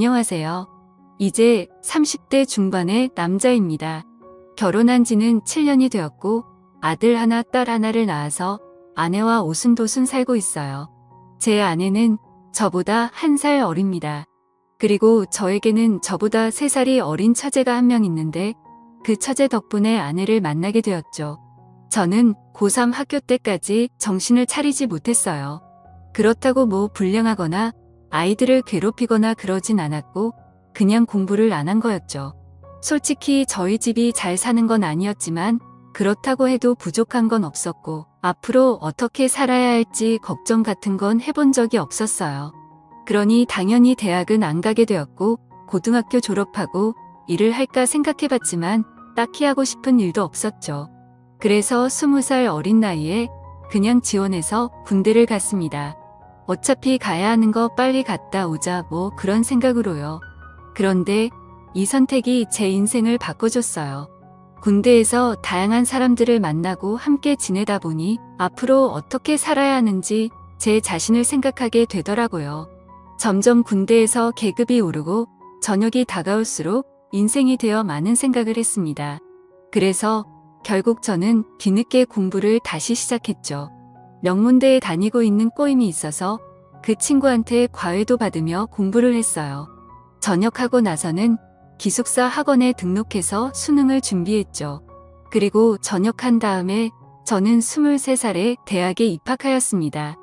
안녕하세요. 이제 30대 중반의 남자입니다. 결혼한 지는 7년이 되었고 아들 하나, 딸 하나를 낳아서 아내와 오순도순 살고 있어요. 제 아내는 저보다 1살 어립니다. 그리고 저에게는 저보다 3살이 어린 처제가 한 명 있는데 그 처제 덕분에 아내를 만나게 되었죠. 저는 고3 학교 때까지 정신을 차리지 못했어요. 그렇다고 뭐 불량하거나 아이들을 괴롭히거나 그러진 않았고 그냥 공부를 안 한 거였죠. 솔직히 저희 집이 잘 사는 건 아니었지만 그렇다고 해도 부족한 건 없었고 앞으로 어떻게 살아야 할지 걱정 같은 건 해본 적이 없었어요. 그러니 당연히 대학은 안 가게 되었고 고등학교 졸업하고 일을 할까 생각해봤지만 딱히 하고 싶은 일도 없었죠. 그래서 20살 어린 나이에 그냥 지원해서 군대를 갔습니다. 어차피 가야 하는 거 빨리 갔다 오자 뭐 그런 생각으로요. 그런데 이 선택이 제 인생을 바꿔줬어요. 군대에서 다양한 사람들을 만나고 함께 지내다 보니 앞으로 어떻게 살아야 하는지 제 자신을 생각하게 되더라고요. 점점 군대에서 계급이 오르고 저녁이 다가올수록 인생이 되어 많은 생각을 했습니다. 그래서 결국 저는 뒤늦게 공부를 다시 시작했죠. 명문대에 다니고 있는 꼬임이 있어서 그 친구한테 과외도 받으며 공부를 했어요. 전역하고 나서는 기숙사 학원에 등록해서 수능을 준비했죠. 그리고 전역한 다음에 저는 23살에 대학에 입학하였습니다.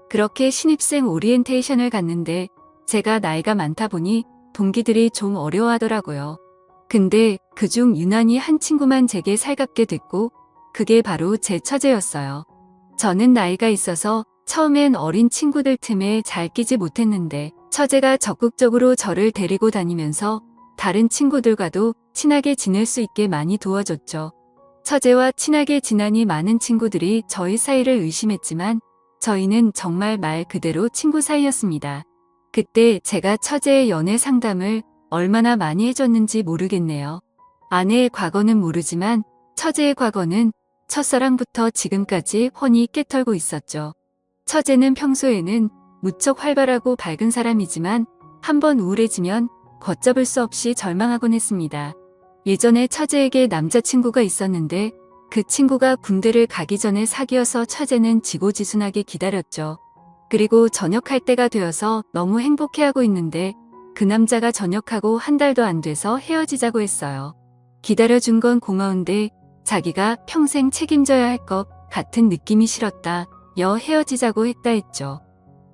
그렇게 신입생 오리엔테이션을 갔는데 제가 나이가 많다 보니 동기들이 좀 어려워하더라고요. 근데 그중 유난히 한 친구만 제게 살갑게 됐고 그게 바로 제 처제였어요. 저는 나이가 있어서 처음엔 어린 친구들 틈에 잘 끼지 못했는데 처제가 적극적으로 저를 데리고 다니면서 다른 친구들과도 친하게 지낼 수 있게 많이 도와줬죠. 처제와 친하게 지내니 많은 친구들이 저희 사이를 의심했지만 저희는 정말 말 그대로 친구 사이였습니다. 그때 제가 처제의 연애 상담을 얼마나 많이 해줬는지 모르겠네요. 아내의 과거는 모르지만 처제의 과거는 첫사랑부터 지금까지 훤히 깨털고 있었죠. 처제는 평소에는 무척 활발하고 밝은 사람이지만 한번 우울해지면 걷잡을 수 없이 절망하곤 했습니다. 예전에 처제에게 남자친구가 있었는데 그 친구가 군대를 가기 전에 사귀어서 처제는 지고지순하게 기다렸죠. 그리고 전역할 때가 되어서 너무 행복해하고 있는데 그 남자가 전역하고 한 달도 안 돼서 헤어지자고 했어요. 기다려준 건 고마운데 자기가 평생 책임져야 할 것 같은 느낌이 싫었다. 헤어지자고 했다 했죠.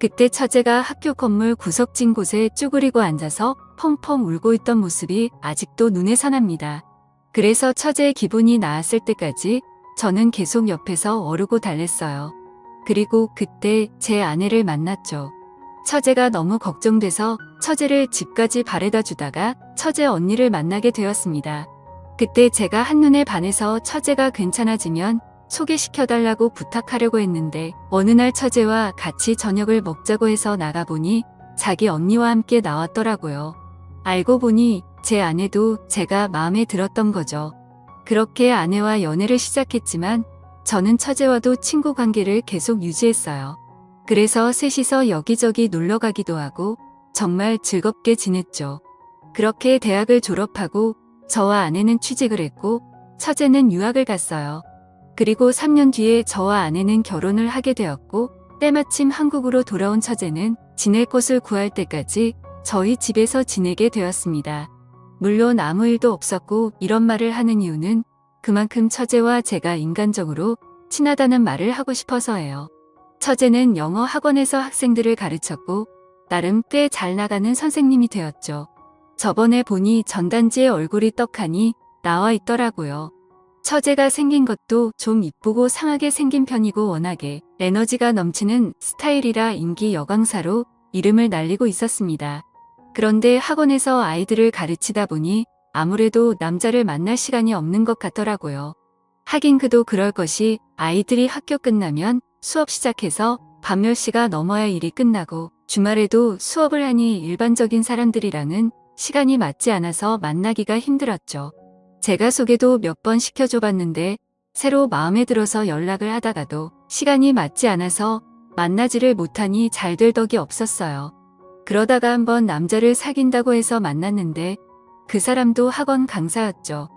그때 처제가 학교 건물 구석진 곳에 쭈그리고 앉아서 펑펑 울고 있던 모습이 아직도 눈에 선합니다. 그래서 처제의 기분이 나았을 때까지 저는 계속 옆에서 어르고 달랬어요. 그리고 그때 제 아내를 만났죠. 처제가 너무 걱정돼서 처제를 집까지 바래다 주다가 처제 언니를 만나게 되었습니다. 그때 제가 한눈에 반해서 처제가 괜찮아지면 소개시켜달라고 부탁하려고 했는데 어느 날 처제와 같이 저녁을 먹자고 해서 나가보니 자기 언니와 함께 나왔더라고요. 알고 보니 제 아내도 제가 마음에 들었던 거죠. 그렇게 아내와 연애를 시작했지만 저는 처제와도 친구 관계를 계속 유지했어요. 그래서 셋이서 여기저기 놀러 가기도 하고 정말 즐겁게 지냈죠. 그렇게 대학을 졸업하고 저와 아내는 취직을 했고 처제는 유학을 갔어요. 그리고 3년 뒤에 저와 아내는 결혼을 하게 되었고 때마침 한국으로 돌아온 처제는 지낼 곳을 구할 때까지 저희 집에서 지내게 되었습니다. 물론 아무 일도 없었고 이런 말을 하는 이유는 그만큼 처제와 제가 인간적으로 친하다는 말을 하고 싶어서예요. 처제는 영어 학원에서 학생들을 가르쳤고 나름 꽤 잘 나가는 선생님이 되었죠. 저번에 보니 전단지에 얼굴이 떡하니 나와 있더라고요. 처제가 생긴 것도 좀 이쁘고 상하게 생긴 편이고 워낙에 에너지가 넘치는 스타일이라 인기 여강사로 이름을 날리고 있었습니다. 그런데 학원에서 아이들을 가르치다 보니 아무래도 남자를 만날 시간이 없는 것 같더라고요. 하긴 그도 그럴 것이 아이들이 학교 끝나면 수업 시작해서 밤 10시가 넘어야 일이 끝나고 주말에도 수업을 하니 일반적인 사람들이랑은 시간이 맞지 않아서 만나기가 힘들었죠. 제가 소개도 몇 번 시켜줘봤는데 새로 마음에 들어서 연락을 하다가도 시간이 맞지 않아서 만나지를 못하니 잘 될 덕이 없었어요. 그러다가 한번 남자를 사귄다고 해서 만났는데 그 사람도 학원 강사였죠.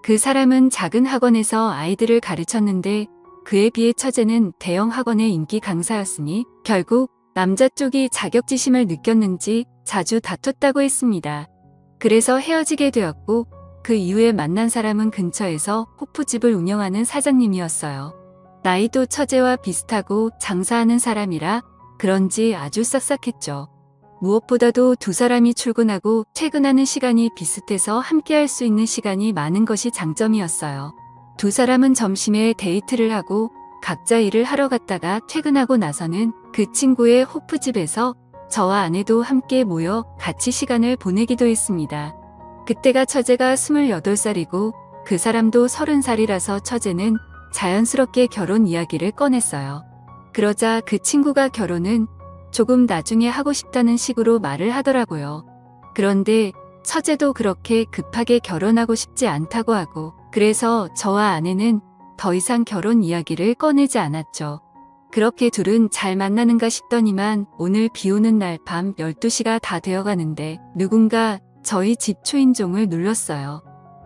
그 사람은 작은 학원에서 아이들을 가르쳤는데 그에 비해 처제는 대형 학원의 인기 강사였으니 결국 남자 쪽이 자격지심을 느꼈는지 자주 다퉜다고 했습니다. 그래서 헤어지게 되었고 그 이후에 만난 사람은 근처에서 호프집을 운영하는 사장님이었어요. 나이도 처제와 비슷하고 장사하는 사람이라 그런지 아주 싹싹했죠. 무엇보다도 두 사람이 출근하고 퇴근하는 시간이 비슷해서 함께할 수 있는 시간이 많은 것이 장점이었어요. 두 사람은 점심에 데이트를 하고 각자 일을 하러 갔다가 퇴근하고 나서는 그 친구의 호프집에서 저와 아내도 함께 모여 같이 시간을 보내기도 했습니다. 그때가 처제가 28살이고 그 사람도 30살이라서 처제는 자연스럽게 결혼 이야기를 꺼냈어요. 그러자 그 친구가 결혼은 조금 나중에 하고 싶다는 식으로 말을 하더라고요. 그런데 처제도 그렇게 급하게 결혼하고 싶지 않다고 하고 그래서 저와 아내는 더 이상 결혼 이야기를 꺼내지 않았죠. 그렇게 둘은 잘 만나는가 싶더니만 오늘 비 오는 날 밤 12시가 다 되어가는데 누군가 저희 집 초인종을 눌렀어요.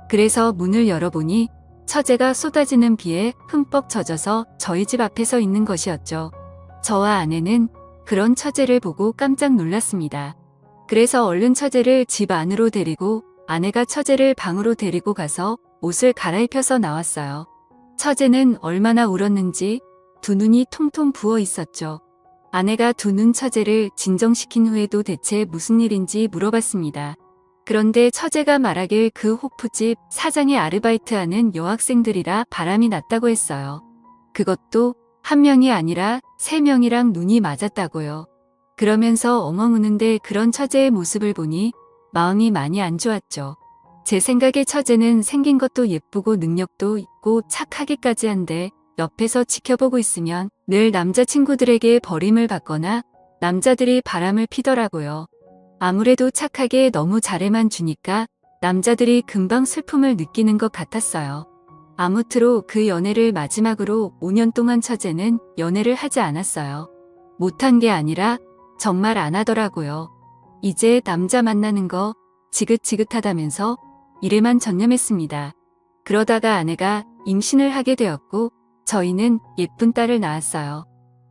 그래서 문을 열어보니 처제가 쏟아지는 비에 흠뻑 젖어서 저희 집 앞에 서 있는 것이었죠. 저와 아내는 그런 처제를 보고 깜짝 놀랐습니다. 그래서 얼른 처제를 집 안으로 데리고 아내가 처제를 방으로 데리고 가서 옷을 갈아입혀서 나왔어요. 처제는 얼마나 울었는지 두 눈이 통통 부어 있었죠. 아내가 두 눈 처제를 진정시킨 후에도 대체 무슨 일인지 물어봤습니다. 그런데 처제가 말하길 그 호프집 사장의 아르바이트하는 여학생들이라 바람이 났다고 했어요. 그것도 한 명이 아니라 3명이랑 눈이 맞았다고요. 그러면서 엉엉 우는데 그런 처제의 모습을 보니 마음이 많이 안 좋았죠. 제 생각에 처제는 생긴 것도 예쁘고 능력도 있고 착하기까지 한데 옆에서 지켜보고 있으면 늘 남자친구들에게 버림을 받거나 남자들이 바람을 피더라고요. 아무래도 착하게 너무 잘해만 주니까 남자들이 금방 슬픔을 느끼는 것 같았어요. 아무쪼록 그 연애를 마지막으로 5년 동안 처제는 연애를 하지 않았어요. 못한 게 아니라 정말 안 하더라고요. 이제 남자 만나는 거 지긋지긋하다면서 일에만 전념했습니다. 그러다가 아내가 임신을 하게 되었고 저희는 예쁜 딸을 낳았어요.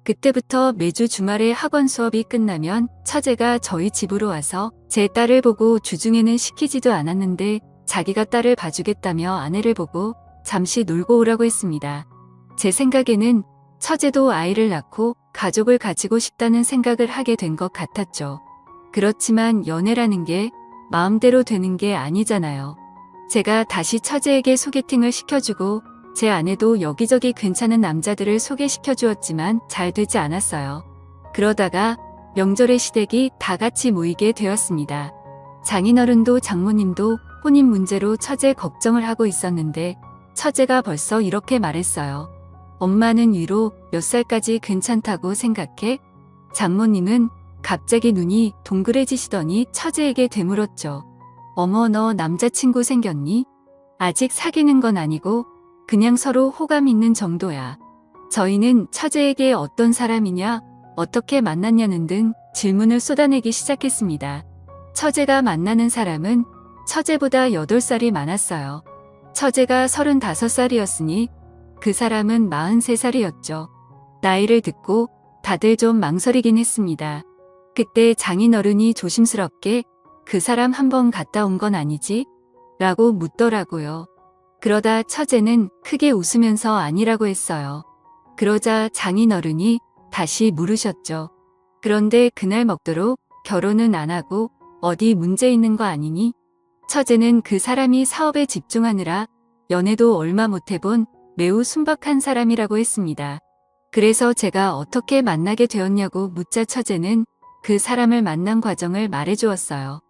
그때부터 매주 주말에 학원 수업이 끝나면 처제가 저희 집으로 와서 제 딸을 보고 주중에는 시키지도 않았는데 자기가 딸을 봐주겠다며 아내를 보고 잠시 놀고 오라고 했습니다. 제 생각에는 처제도 아이를 낳고 가족을 가지고 싶다는 생각을 하게 된 것 같았죠. 그렇지만 연애라는 게 마음대로 되는 게 아니잖아요. 제가 다시 처제에게 소개팅을 시켜주고 제 아내도 여기저기 괜찮은 남자들을 소개시켜 주었지만 잘 되지 않았어요. 그러다가 명절의 시댁이 다 같이 모이게 되었습니다. 장인어른도 장모님도 혼인 문제로 처제 걱정을 하고 있었는데 처제가 벌써 이렇게 말했어요. 엄마는 위로 몇 살까지 괜찮다고 생각해? 장모님은 갑자기 눈이 동그래지시더니 처제에게 되물었죠. 어머, 너 남자친구 생겼니? 아직 사귀는 건 아니고 그냥 서로 호감 있는 정도야. 저희는 처제에게 어떤 사람이냐, 어떻게 만났냐는 등 질문을 쏟아내기 시작했습니다. 처제가 만나는 사람은 처제보다 8살이 많았어요. 처제가 35살이었으니 그 사람은 43살이었죠. 나이를 듣고 다들 좀 망설이긴 했습니다. 그때 장인어른이 조심스럽게 그 사람 한번 갔다 온 건 아니지? 라고 묻더라고요. 그러다 처제는 크게 웃으면서 아니라고 했어요. 그러자 장인어른이 다시 물으셨죠. 그런데 그날 먹도록 결혼은 안 하고 어디 문제 있는 거 아니니? 처제는 그 사람이 사업에 집중하느라 연애도 얼마 못 해본 매우 순박한 사람이라고 했습니다. 그래서 제가 어떻게 만나게 되었냐고 묻자 처제는 그 사람을 만난 과정을 말해주었어요.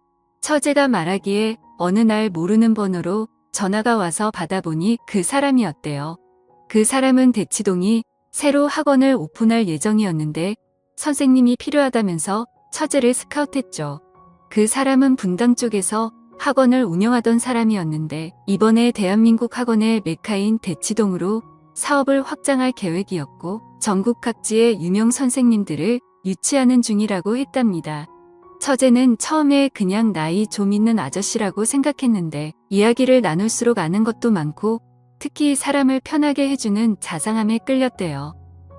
처제가 말하기에 어느 날 모르는 번호로 전화가 와서 받아보니 그 사람이었대요. 그 사람은 대치동이 새로 학원을 오픈할 예정이었는데 선생님이 필요하다면서 처제를 스카우트했죠. 그 사람은 분당 쪽에서 학원을 운영하던 사람이었는데 이번에 대한민국 학원의 메카인 대치동으로 사업을 확장할 계획이었고 전국 각지의 유명 선생님들을 유치하는 중이라고 했답니다. 처제는 처음에 그냥 나이 좀 있는 아저씨라고 생각했는데 이야기를 나눌수록 아는 것도 많고 특히 사람을 편하게 해주는 자상함에 끌렸대요.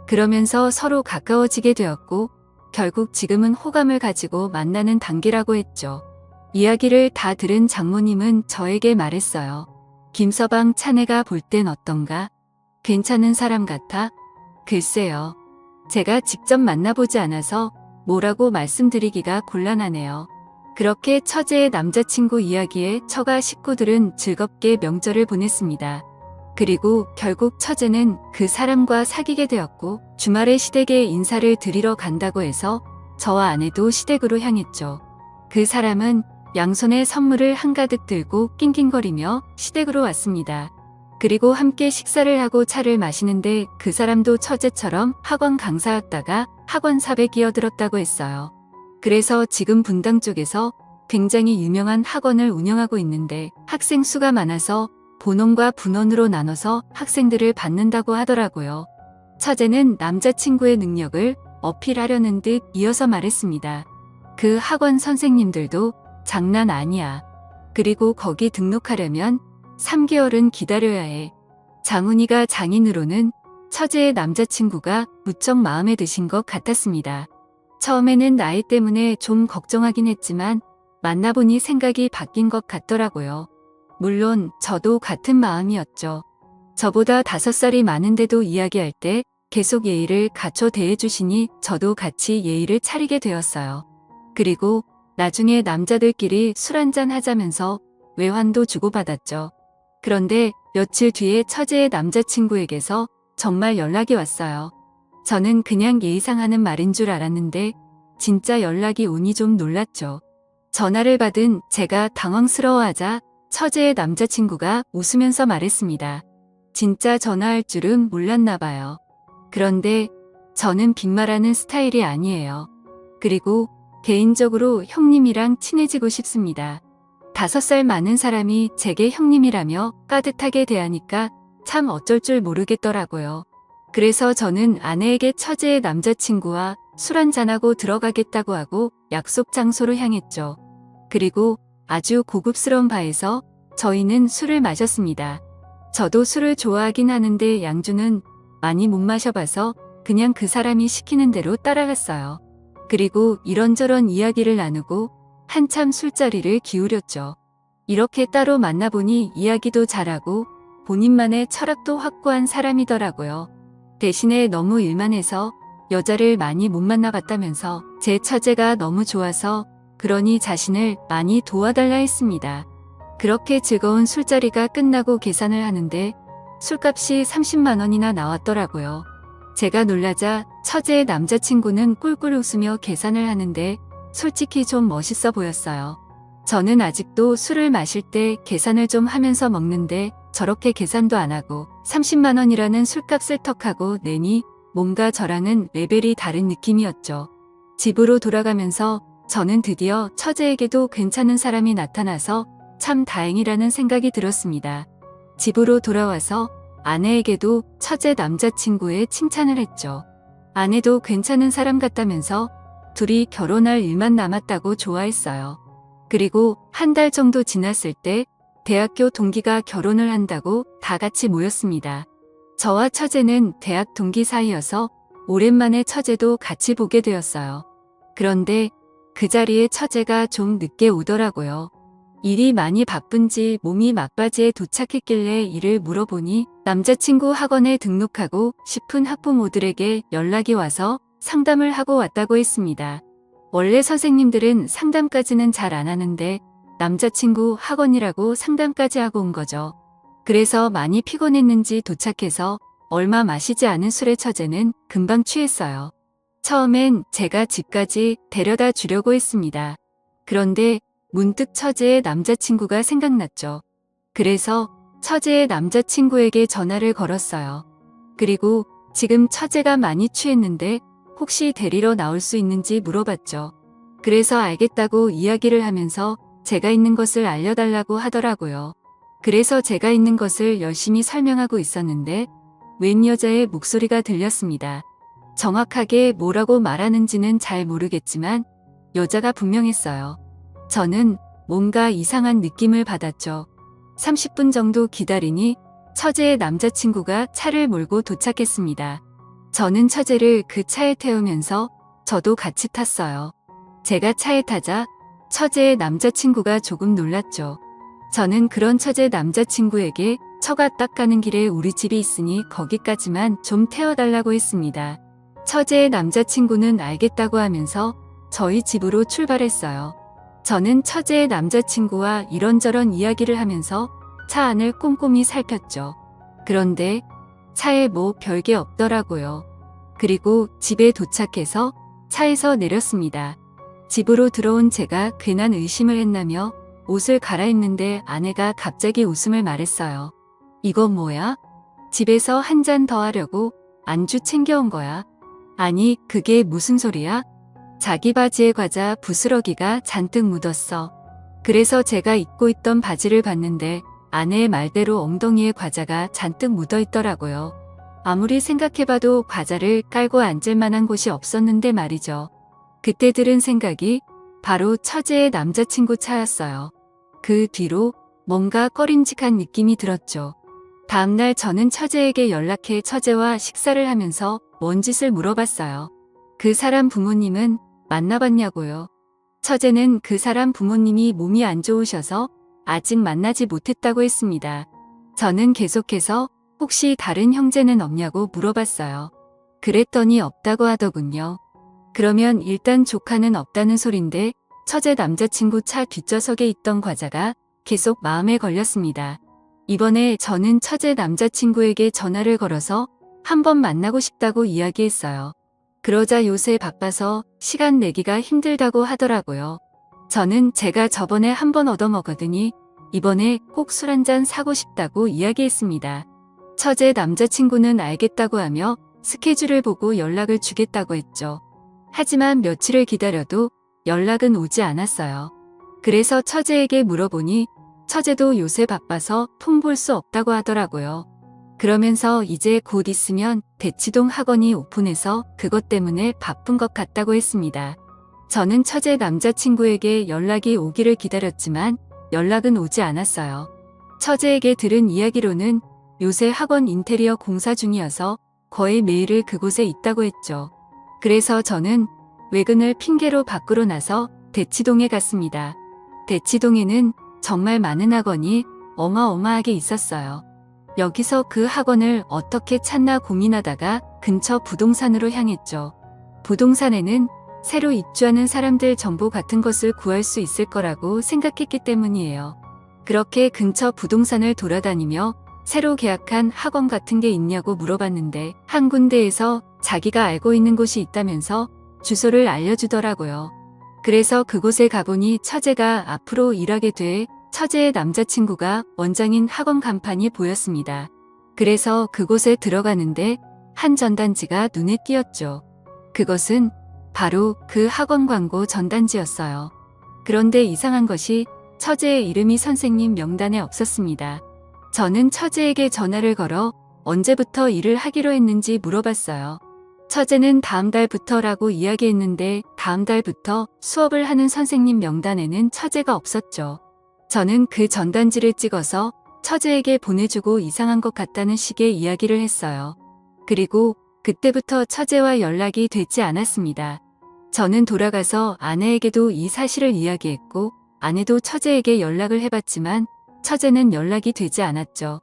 그러면서 서로 가까워지게 되었고 결국 지금은 호감을 가지고 만나는 단계라고 했죠. 이야기를 다 들은 장모님은 저에게 말했어요. 김서방 차내가 볼 땐 어떤가? 괜찮은 사람 같아? 글쎄요. 제가 직접 만나보지 않아서 뭐라고 말씀드리기가 곤란하네요. 그렇게 처제의 남자친구 이야기에 처가 식구들은 즐겁게 명절을 보냈습니다. 그리고 결국 처제는 그 사람과 사귀게 되었고 주말에 시댁에 인사를 드리러 간다고 해서 저와 아내도 시댁으로 향했죠. 그 사람은 양손에 선물을 한가득 들고 낑낑거리며 시댁으로 왔습니다. 그리고 함께 식사를 하고 차를 마시는데 그 사람도 처제처럼 학원 강사였다가 학원사에 끼어들었다고 했어요. 그래서 지금 분당 쪽에서 굉장히 유명한 학원을 운영하고 있는데 학생 수가 많아서 본원과 분원으로 나눠서 학생들을 받는다고 하더라고요. 처제는 남자친구의 능력을 어필하려는 듯 이어서 말했습니다. 그 학원 선생님들도 장난 아니야. 그리고 거기 등록하려면 3개월은 기다려야 해. 장훈이가 장인으로는 처제의 남자친구가 무척 마음에 드신 것 같았습니다. 처음에는 나이 때문에 좀 걱정하긴 했지만 만나보니 생각이 바뀐 것 같더라고요. 물론 저도 같은 마음이었죠. 저보다 5살이 많은데도 이야기할 때 계속 예의를 갖춰 대해주시니 저도 같이 예의를 차리게 되었어요. 그리고 나중에 남자들끼리 술 한잔 하자면서 외환도 주고받았죠. 그런데 며칠 뒤에 처제의 남자친구에게서 정말 연락이 왔어요. 저는 그냥 예의상 하는 말인 줄 알았는데 진짜 연락이 오니 좀 놀랐죠. 전화를 받은 제가 당황스러워하자 처제의 남자친구가 웃으면서 말했습니다. 진짜 전화할 줄은 몰랐나 봐요. 그런데 저는 빈말하는 스타일이 아니에요. 그리고 개인적으로 형님이랑 친해지고 싶습니다. 5살 많은 사람이 제게 형님이라며 따뜻하게 대하니까 참 어쩔 줄 모르겠더라고요. 그래서 저는 아내에게 처제의 남자친구와 술 한잔하고 들어가겠다고 하고 약속 장소로 향했죠. 그리고 아주 고급스러운 바에서 저희는 술을 마셨습니다. 저도 술을 좋아하긴 하는데 양주는 많이 못 마셔봐서 그냥 그 사람이 시키는 대로 따라갔어요. 그리고 이런저런 이야기를 나누고 한참 술자리를 기울였죠. 이렇게 따로 만나보니 이야기도 잘하고 본인만의 철학도 확고한 사람이더라고요. 대신에 너무 일만 해서 여자를 많이 못 만나봤다면서 제 처제가 너무 좋아서 그러니 자신을 많이 도와달라 했습니다. 그렇게 즐거운 술자리가 끝나고 계산을 하는데 술값이 30만 원이나 나왔더라고요. 제가 놀라자 처제의 남자친구는 꿀꿀 웃으며 계산을 하는데 솔직히 좀 멋있어 보였어요. 저는 아직도 술을 마실 때 계산을 좀 하면서 먹는데 저렇게 계산도 안 하고 30만 원이라는 술값을 턱하고 내니 뭔가 저랑은 레벨이 다른 느낌이었죠. 집으로 돌아가면서 저는 드디어 처제에게도 괜찮은 사람이 나타나서 참 다행이라는 생각이 들었습니다. 집으로 돌아와서 아내에게도 처제 남자친구의 칭찬을 했죠. 아내도 괜찮은 사람 같다면서 둘이 결혼할 일만 남았다고 좋아했어요. 그리고 한 달 정도 지났을 때 대학교 동기가 결혼을 한다고 다 같이 모였습니다. 저와 처제는 대학 동기 사이여서 오랜만에 처제도 같이 보게 되었어요. 그런데 그 자리에 처제가 좀 늦게 오더라고요. 일이 많이 바쁜지 몸이 막바지에 도착했길래 일을 물어보니 남자친구 학원에 등록하고 싶은 학부모들에게 연락이 와서 상담을 하고 왔다고 했습니다. 원래 선생님들은 상담까지는 잘 안 하는데 남자친구 학원이라고 상담까지 하고 온 거죠. 그래서 많이 피곤했는지 도착해서 얼마 마시지 않은 술의 처제는 금방 취했어요. 처음엔 제가 집까지 데려다 주려고 했습니다. 그런데 문득 처제의 남자친구가 생각났죠. 그래서 처제의 남자친구에게 전화를 걸었어요. 그리고 지금 처제가 많이 취했는데 혹시 데리러 나올 수 있는지 물어봤죠. 그래서 알겠다고 이야기를 하면서 제가 있는 것을 알려달라고 하더라고요. 그래서 제가 있는 것을 열심히 설명하고 있었는데 웬 여자의 목소리가 들렸습니다. 정확하게 뭐라고 말하는지는 잘 모르겠지만 여자가 분명했어요. 저는 뭔가 이상한 느낌을 받았죠. 30분 정도 기다리니 처제의 남자친구가 차를 몰고 도착했습니다. 저는 처제를 그 차에 태우면서 저도 같이 탔어요. 제가 차에 타자 처제의 남자친구가 조금 놀랐죠. 저는 그런 처제 남자친구에게 처가 딱 가는 길에 우리 집이 있으니 거기까지만 좀 태워달라고 했습니다. 처제의 남자친구는 알겠다고 하면서 저희 집으로 출발했어요. 저는 처제의 남자친구와 이런저런 이야기를 하면서 차 안을 꼼꼼히 살폈죠. 그런데 차에 뭐 별게 없더라고요. 그리고 집에 도착해서 차에서 내렸습니다. 집으로 들어온 제가 괜한 의심을 했나며 옷을 갈아입는데 아내가 갑자기 웃음을 말했어요. 이거 뭐야? 집에서 한 잔 더 하려고 안주 챙겨온 거야. 아니, 그게 무슨 소리야? 자기 바지에 과자 부스러기가 잔뜩 묻었어. 그래서 제가 입고 있던 바지를 봤는데 아내의 말대로 엉덩이에 과자가 잔뜩 묻어 있더라고요. 아무리 생각해봐도 과자를 깔고 앉을 만한 곳이 없었는데 말이죠. 그때 들은 생각이 바로 처제의 남자친구 차였어요. 그 뒤로 뭔가 꺼림직한 느낌이 들었죠. 다음날 저는 처제에게 연락해 처제와 식사를 하면서 뭔 짓을 물어봤어요. 그 사람 부모님은 만나봤냐고요. 처제는 그 사람 부모님이 몸이 안 좋으셔서 아직 만나지 못했다고 했습니다. 저는 계속해서 혹시 다른 형제는 없냐고 물어봤어요. 그랬더니 없다고 하더군요. 그러면 일단 조카는 없다는 소린데 처제 남자친구 차 뒷좌석에 있던 과자가 계속 마음에 걸렸습니다. 이번에 저는 처제 남자친구에게 전화를 걸어서 한번 만나고 싶다고 이야기했어요. 그러자 요새 바빠서 시간 내기가 힘들다고 하더라고요. 저는 제가 저번에 한번 얻어먹으더니 이번에 꼭 술 한잔 사고 싶다고 이야기했습니다. 처제 남자친구는 알겠다고 하며 스케줄을 보고 연락을 주겠다고 했죠. 하지만 며칠을 기다려도 연락은 오지 않았어요. 그래서 처제에게 물어보니 처제도 요새 바빠서 통 볼 수 없다고 하더라고요. 그러면서 이제 곧 있으면 대치동 학원이 오픈해서 그것 때문에 바쁜 것 같다고 했습니다. 저는 처제 남자친구에게 연락이 오기를 기다렸지만 연락은 오지 않았어요. 처제에게 들은 이야기로는 요새 학원 인테리어 공사 중이어서 거의 매일을 그곳에 있다고 했죠. 그래서 저는 외근을 핑계로 밖으로 나서 대치동에 갔습니다. 대치동에는 정말 많은 학원이 어마어마하게 있었어요. 여기서 그 학원을 어떻게 찾나 고민하다가 근처 부동산으로 향했죠. 부동산에는 새로 입주하는 사람들 정보 같은 것을 구할 수 있을 거라고 생각했기 때문이에요. 그렇게 근처 부동산을 돌아다니며 새로 계약한 학원 같은 게 있냐고 물어봤는데 한 군데에서 자기가 알고 있는 곳이 있다면서 주소를 알려주더라고요. 그래서 그곳에 가보니 처제가 앞으로 일하게 돼 처제의 남자친구가 원장인 학원 간판이 보였습니다. 그래서 그곳에 들어가는데 한 전단지가 눈에 띄었죠. 그것은 바로 그 학원 광고 전단지였어요. 그런데 이상한 것이 처제의 이름이 선생님 명단에 없었습니다. 저는 처제에게 전화를 걸어 언제부터 일을 하기로 했는지 물어봤어요. 처제는 다음 달부터라고 이야기했는데 다음 달부터 수업을 하는 선생님 명단에는 처제가 없었죠. 저는 그 전단지를 찍어서 처제에게 보내주고 이상한 것 같다는 식의 이야기를 했어요. 그리고 그때부터 처제와 연락이 되지 않았습니다. 저는 돌아가서 아내에게도 이 사실을 이야기했고 아내도 처제에게 연락을 해봤지만 처제는 연락이 되지 않았죠.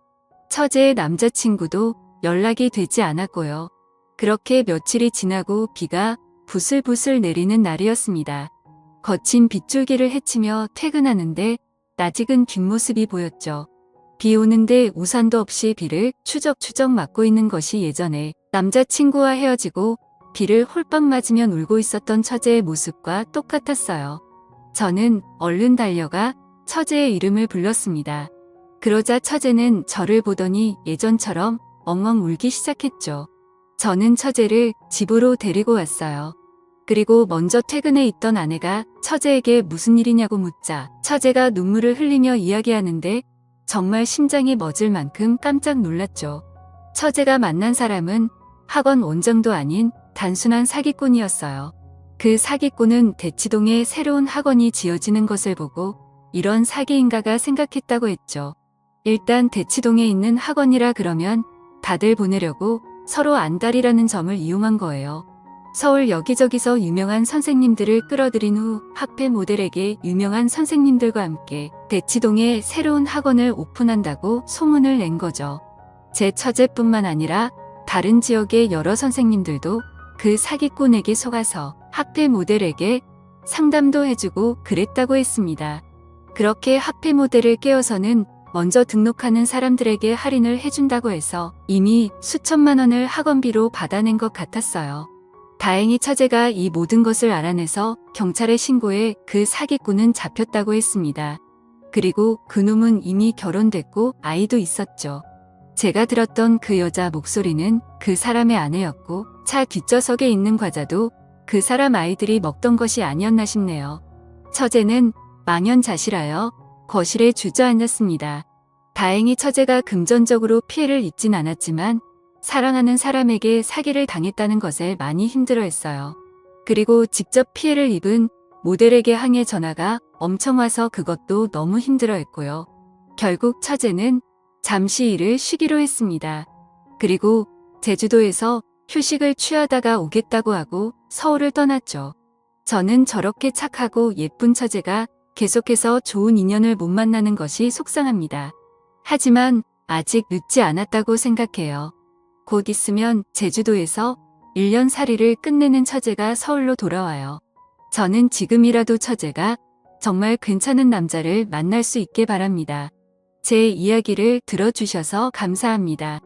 처제의 남자친구도 연락이 되지 않았고요. 그렇게 며칠이 지나고 비가 부슬부슬 내리는 날이었습니다. 거친 빗줄기를 헤치며 퇴근하는데 낯익은 뒷모습이 보였죠. 비 오는데 우산도 없이 비를 추적추적 맞고 있는 것이 예전에 남자친구와 헤어지고 비를 홀빡 맞으면 울고 있었던 처제의 모습과 똑같았어요. 저는 얼른 달려가 처제의 이름을 불렀습니다. 그러자 처제는 저를 보더니 예전처럼 엉엉 울기 시작했죠. 저는 처제를 집으로 데리고 왔어요. 그리고 먼저 퇴근해 있던 아내가 처제에게 무슨 일이냐고 묻자 처제가 눈물을 흘리며 이야기하는데 정말 심장이 멎을 만큼 깜짝 놀랐죠. 처제가 만난 사람은 학원 원장도 아닌 단순한 사기꾼이었어요. 그 사기꾼은 대치동에 새로운 학원이 지어지는 것을 보고 이런 사기인가가 생각했다고 했죠. 일단 대치동에 있는 학원이라 그러면 다들 보내려고 서로 안달이라는 점을 이용한 거예요. 서울 여기저기서 유명한 선생님들을 끌어들인 후 학회 모델에게 유명한 선생님들과 함께 대치동에 새로운 학원을 오픈한다고 소문을 낸 거죠. 제 처제뿐만 아니라 다른 지역의 여러 선생님들도 그 사기꾼에게 속아서 학회 모델에게 상담도 해주고 그랬다고 했습니다. 그렇게 학회 모델을 깨워서는 먼저 등록하는 사람들에게 할인을 해준다고 해서 이미 수천만 원을 학원비로 받아낸 것 같았어요. 다행히 처제가 이 모든 것을 알아내서 경찰에 신고해 그 사기꾼은 잡혔다고 했습니다. 그리고 그놈은 이미 결혼됐고 아이도 있었죠. 제가 들었던 그 여자 목소리는 그 사람의 아내였고 차 뒷좌석에 있는 과자도 그 사람 아이들이 먹던 것이 아니었나 싶네요. 처제는 망연자실하여 거실에 주저앉았습니다. 다행히 처제가 금전적으로 피해를 입진 않았지만 사랑하는 사람에게 사기를 당했다는 것에 많이 힘들어했어요. 그리고 직접 피해를 입은 모델에게 항해 전화가 엄청 와서 그것도 너무 힘들어했고요. 결국 처제는 잠시 일을 쉬기로 했습니다. 그리고 제주도에서 휴식을 취하다가 오겠다고 하고 서울을 떠났죠. 저는 저렇게 착하고 예쁜 처제가 계속해서 좋은 인연을 못 만나는 것이 속상합니다. 하지만 아직 늦지 않았다고 생각해요. 곧 있으면 제주도에서 1년 살이를 끝내는 처제가 서울로 돌아와요. 저는 지금이라도 처제가 정말 괜찮은 남자를 만날 수 있게 바랍니다. 제 이야기를 들어주셔서 감사합니다.